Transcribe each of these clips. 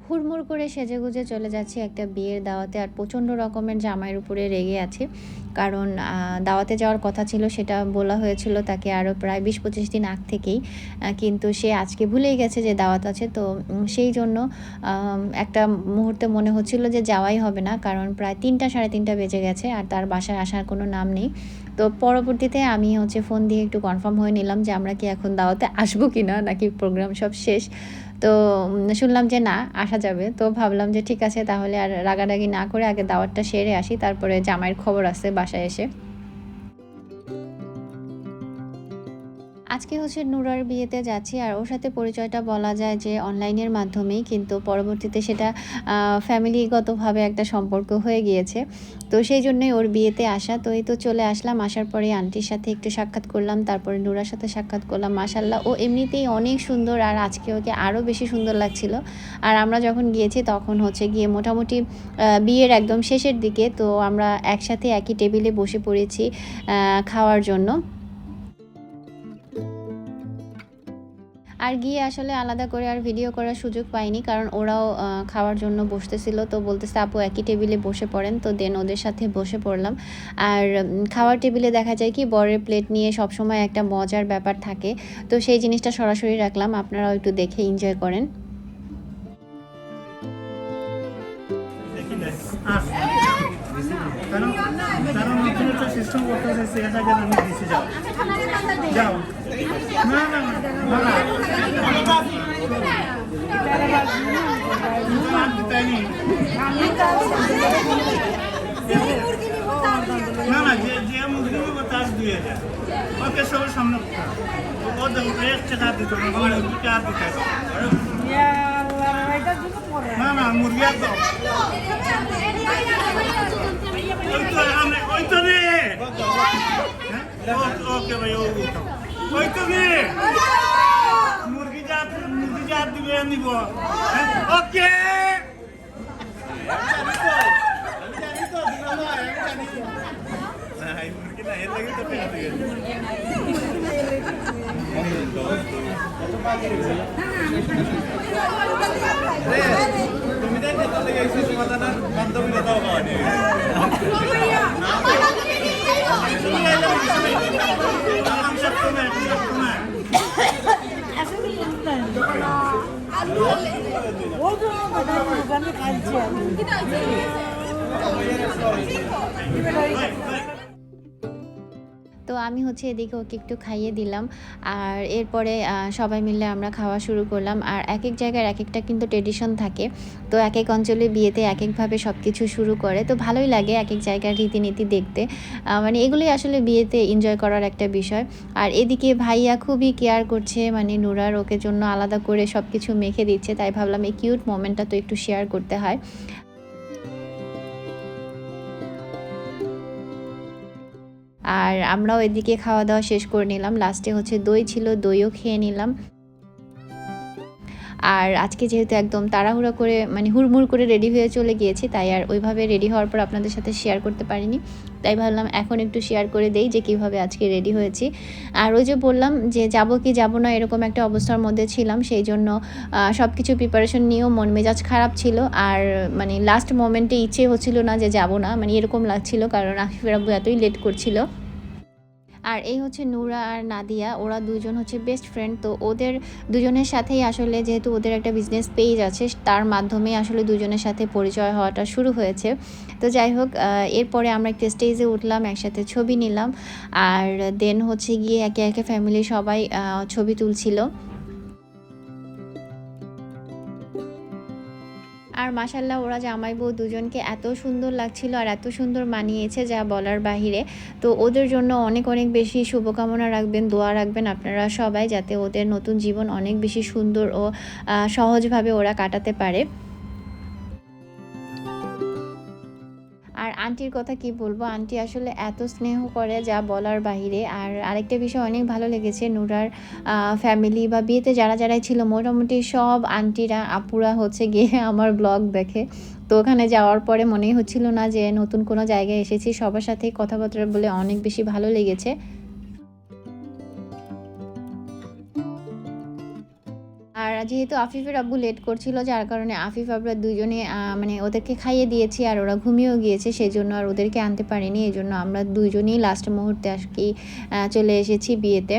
হুড়মুড় করে সেজেগুজে চলে যাচ্ছি একটা বিয়ের দাওয়াতে, আর প্রচণ্ড রকমের জামাইয়ের উপরে রেগে আছি, কারণ দাওয়াতে যাওয়ার কথা ছিল, সেটা বলা হয়েছিল তাকে আরও প্রায় 20-25 দিন আগ থেকেই, কিন্তু সে আজকে ভুলেই গেছে যে দাওয়াত আছে। তো সেই জন্য একটা মুহূর্তে মনে হচ্ছিল যে যাওয়াই হবে না, কারণ প্রায় 3টা 3:30 বেজে গেছে আর তার বাসায় আসার কোনো নাম নেই। তো পরবর্তীতে আমি ফোন দিয়ে একটু কনফার্ম হয়ে নিলাম যে আমরা কি এখন দাওয়াতে আসবো কি না, নাকি প্রোগ্রাম সব শেষ। তো শুনলাম যে না, আসা যাবে। তো ভাবলাম যে ঠিক আছে, তাহলে আর রাগারাগি না করে আগে দাওয়াতটা সেরে আসি, তারপরে জামাইয়ের খবর আছে বাসায় এসে। আজকে নুরার বিয়েতে যাচ্ছি, আর ওর সাথে পরিচয়টা বলা যায় যে অনলাইনের মাধ্যমেই, কিন্তু পরবর্তীতে সেটা ফ্যামিলিগতভাবে একটা সম্পর্ক হয়ে গিয়েছে। তো সেই জন্যই ওর বিয়েতে আসা। তো এই তো চলে আসলাম, আসার পরে আন্টির সাথে একটু সাক্ষাৎ করলাম, তারপরে নুরার সাথে সাক্ষাৎ করলাম। মাশাল্লাহ, ও এমনিতেই অনেক সুন্দর, আর আজকে ওকে আরও বেশি সুন্দর লাগছিল। আর আমরা যখন গিয়েছি তখন গিয়ে মোটামুটি বিয়ের একদম শেষের দিকে। তো আমরা একসাথে একই টেবিলে বসে পড়েছি খাওয়ার জন্য। আর গিয়ে আসলে আলাদা করে আর ভিডিও করার সুযোগ পাইনি, কারণ ওরাও খাওয়ার জন্য বসতেছিল। তো বলতেছে আপু একই টেবিলে বসে পড়েন, তো দেন ওদের সাথে বসে পড়লাম। আর খাওয়ার টেবিলে দেখা যায় কি বরের প্লেট নিয়ে সবসময় একটা মজার ব্যাপার থাকে, তো সেই জিনিসটা সরাসরি রাখলাম, আপনারাও একটু দেখে এনজয় করেন। ওকে ভাই, ওই তো মুরগি জাত দিবে নিব। ওকে তো আমি এদিকে ওকে একটু খাইয়ে দিলাম, আর এরপরে সবাই মিলে আমরা খাওয়া শুরু করলাম। আর এক এক জায়গার এক একটা কিন্তু ট্রেডিশন থাকে, তো এক এক অঞ্চলে বিয়েতে এক একভাবে সব কিছু শুরু করে। তো ভালোই লাগে এক এক জায়গার রীতিনীতি দেখতে, মানে এগুলোই আসলে বিয়েতে এনজয় করার একটা বিষয়। আর এদিকে ভাইয়া খুবই কেয়ার করছে, মানে নুরার ওকে জন্য আলাদা করে সব কিছু মেখে দিচ্ছে, তাই ভাবলাম এই কিউট মোমেন্টটা তো একটু শেয়ার করতে হয়। আর আমরাও এদিকে খাওয়া দাওয়া শেষ করে নিলাম, লাস্টে দই ছিল, দইও খেয়ে নিলাম। আর আজকে যেহেতু একদম তাড়াহুড়া করে মানে হুড়মুড় করে রেডি হয়ে চলে গিয়েছি, তাই আর ওইভাবে রেডি হওয়ার পর আপনাদের সাথে শেয়ার করতে পারিনি, তাই ভাবলাম এখন একটু শেয়ার করে দেই যে কীভাবে আজকে রেডি হয়েছি। আর ওই যে বললাম যে যাব কি যাব না এরকম একটা অবস্থার মধ্যে ছিলাম, সেই জন্য সব কিছু প্রিপারেশন নিয়েও মন মেজাজ খারাপ ছিল। আর মানে লাস্ট মোমেন্টে ইচ্ছে হচ্ছিল না যে যাব না, মানে এরকম লাগছিল, কারণ আফিফের আব্বু এতই লেট করছিল। আর এই নূরা আর নাদিয়া, ওরা দুজন বেস্ট ফ্রেন্ড। তো ওদের দুজনের সাথেই আসলে, যেহেতু ওদের একটা বিজনেস পেজ আছে, তার মাধ্যমে আসলে দুজনের সাথে পরিচয় হওয়াটা শুরু হয়েছে। তো যাই হোক, এরপরে আমরা একটা স্টেজে উঠলাম, একসাথে ছবি নিলাম, আর দেন গিয়ে একে একে ফ্যামিলি সবাই ছবি তুলছিল। আর মাশাল্লাহ ওরা জামাই বউ দুজনকে এত সুন্দর লাগছিল আর এত সুন্দর মানিয়েছে যা বলার বাহিরে। তো ওদের জন্য অনেক অনেক বেশি শুভকামনা রাখবেন, দোয়া রাখবেন আপনারা সবাই, যাতে ওদের নতুন জীবন অনেক বেশি সুন্দর ও সহজভাবে ওরা কাটাতে পারে। আর আন্টির কথা কি বলবো, আন্টি আসলে এত স্নেহ করে যা বলার বাহিরে। আর আরেকটা বিষয় অনেক ভালো লেগেছে, নুরার ফ্যামিলি বা বিয়েতে যারা যারাই ছিল মোটামুটি সব আন্টিরা আপুরা গিয়ে আমার ব্লগ দেখে। তো ওখানে যাওয়ার পরে মনেই হচ্ছিল না যে নতুন কোনো জায়গায় এসেছি, সবার সাথেই কথাবার্তা বলে অনেক বেশি ভালো লেগেছে। যেহেতু আফিফের আব্বু লেট করছিল, যার কারণে আফিফ আবরা দুজনে মানে ওদেরকে খাইয়ে দিয়েছি আর ওরা ঘুমিয়েও গিয়েছে, সেই জন্য আর ওদেরকে আনতে পারিনি। এই জন্য আমরা দুজনেই লাস্ট মুহূর্তে আজকে চলে এসেছি বিয়েতে।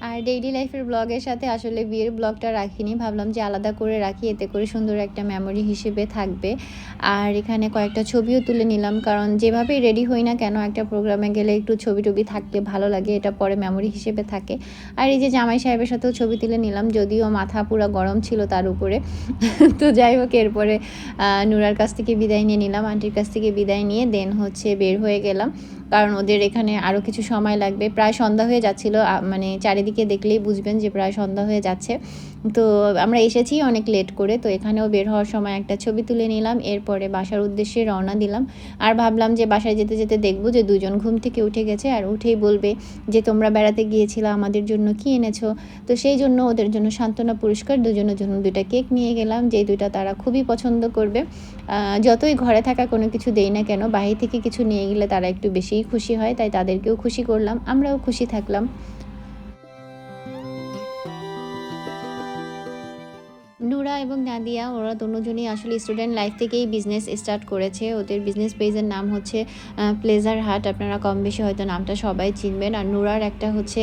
আর ডেইলি লাইফের ব্লগের সাথে আসলে বিয়ের ব্লগটা রাখিনি, ভাবলাম যে আলাদা করে রাখি, এতে করে সুন্দর একটা মেমোরি হিসেবে থাকবে। আর এখানে কয়েকটা ছবিও তুলে নিলাম, কারণ যেভাবেই রেডি হই না কেন একটা প্রোগ্রামে গেলে একটু ছবি টবি থাকলে ভালো লাগে, এটা পরে মেমোরি হিসেবে থাকে। আর এই যে জামাই সাহেবের সাথেও ছবি তুলে নিলাম, যদিও মাথা পুরো গরম ছিল তার উপরে। তো যাই হোক, এরপরে নুরার কাছ থেকে বিদায় নিয়ে নিলাম, আন্টির কাছ থেকে বিদায় নিয়ে দেন হচ্ছে বের হয়ে গেলাম, কারণ ওদের এখানে আরও কিছু সময় লাগবে। প্রায় সন্ধ্যা হয়ে যাচ্ছিলো, মানে চারিদিকে দেখলেই বুঝবেন যে প্রায় সন্ধ্যা হয়ে যাচ্ছে। তো আমরা এসেছি অনেক লেট করে, তো এখানেও বের হওয়ার সময় একটা ছবি তুলে নিলাম, এরপরে বাসার উদ্দেশ্যে রওনা দিলাম। আর ভাবলাম যে বাসায় যেতে যেতে দেখবো যে দুজন ঘুম থেকে উঠে গেছে, আর উঠেই বলবে যে তোমরা বেড়াতে গিয়েছিলে, আমাদের জন্য কি এনেছো। তো সেই জন্য ওদের জন্য সান্ত্বনা পুরস্কার দুজনের জন্য 2টা কেক নিয়ে গেলাম, যে 2টা তারা খুবই পছন্দ করবে। যতই ঘরে থাকা কোনো কিছু দেই না কেন, বাইরে থেকে কিছু নিয়ে গেলে তারা একটু বেশিই খুশি হয়, তাই তাদেরকেও খুশি করলাম, আমরাও খুশি থাকলাম। নুরা এবং নাদিয়া ওরা দুজনেই আসলে স্টুডেন্ট লাইফ থেকেই বিজনেস স্টার্ট করেছে। ওদের বিজনেস পেজের নাম হচ্ছে প্লেজার হাট, আপনারা কম বেশি হয়তো নামটা সবাই চিনবেন। আর নুরার একটা হচ্ছে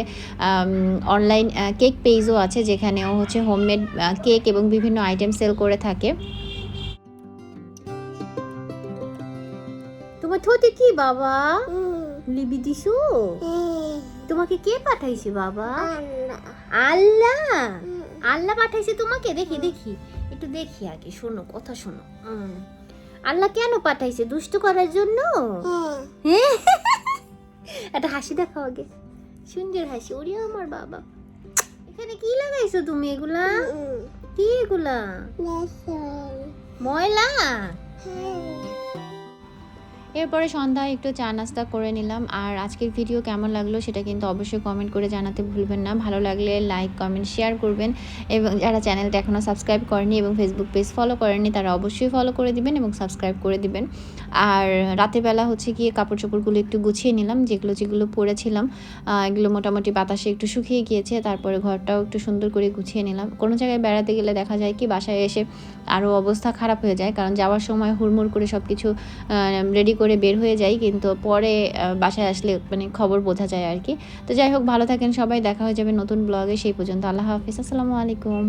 অনলাইন কেক পেজও আছে, যেখানে ও হচ্ছে হোমমেড কেক এবং বিভিন্ন আইটেম সেল করে থাকে। তোমার ঠোঁটে কি বাবা লিবি দিছো? তোমাকে কে পাঠাইছে বাবা? আল্লাহ। আল্লাহ পাঠাইছে তোমাকে? দেখি দেখি একটু দেখি আগে, শোনো কথা শোনো। আল্লাহ কেন পাঠাইছে? দুষ্ট করার জন্য? হ্যাঁ। একটা হাসি দেখাও আগে, সুন্দর হাসি। ওরে আমার বাবা, এখানে কি লাগাইছো তুমি? এগুলা কি? এগুলা ময়লা। এরপরে সন্ধ্যায় একটু চা নাস্তা করে নিলাম। আর আজকের ভিডিও কেমন লাগলো সেটা কিন্তু অবশ্যই কমেন্ট করে জানাতে ভুলবেন না। ভালো লাগলে লাইক কমেন্ট শেয়ার করবেন, এবং যারা চ্যানেলটা এখনও সাবস্ক্রাইব করেনি এবং ফেসবুক পেজ ফলো করেননি তারা অবশ্যই ফলো করে দিবেন এবং সাবস্ক্রাইব করে দিবেন। আর রাতের বেলা হচ্ছে গিয়ে কাপড় চোপড়গুলো একটু গুছিয়ে নিলাম, যেগুলো পরেছিলাম এগুলো মোটামুটি বাতাসে একটু শুকিয়ে গিয়েছে। তারপরে ঘরটাও একটু সুন্দর করে গুছিয়ে নিলাম। কোনো জায়গায় বেড়াতে গেলে দেখা যায় কি বাসায় এসে আরও অবস্থা খারাপ হয়ে যায়, কারণ যাওয়ার সময় হুড়মুড় করে সব কিছু রেডি করে বের হয়ে যাই, কিন্তু পরে বাসায় আসলে মানে খবর বোঝা যায় আর কি। তো যাই হোক, ভালো থাকেন সবাই, দেখা হয়ে যাবে নতুন ব্লগে। সেই পর্যন্ত আল্লাহ হাফিজ, আসসালামু আলাইকুম।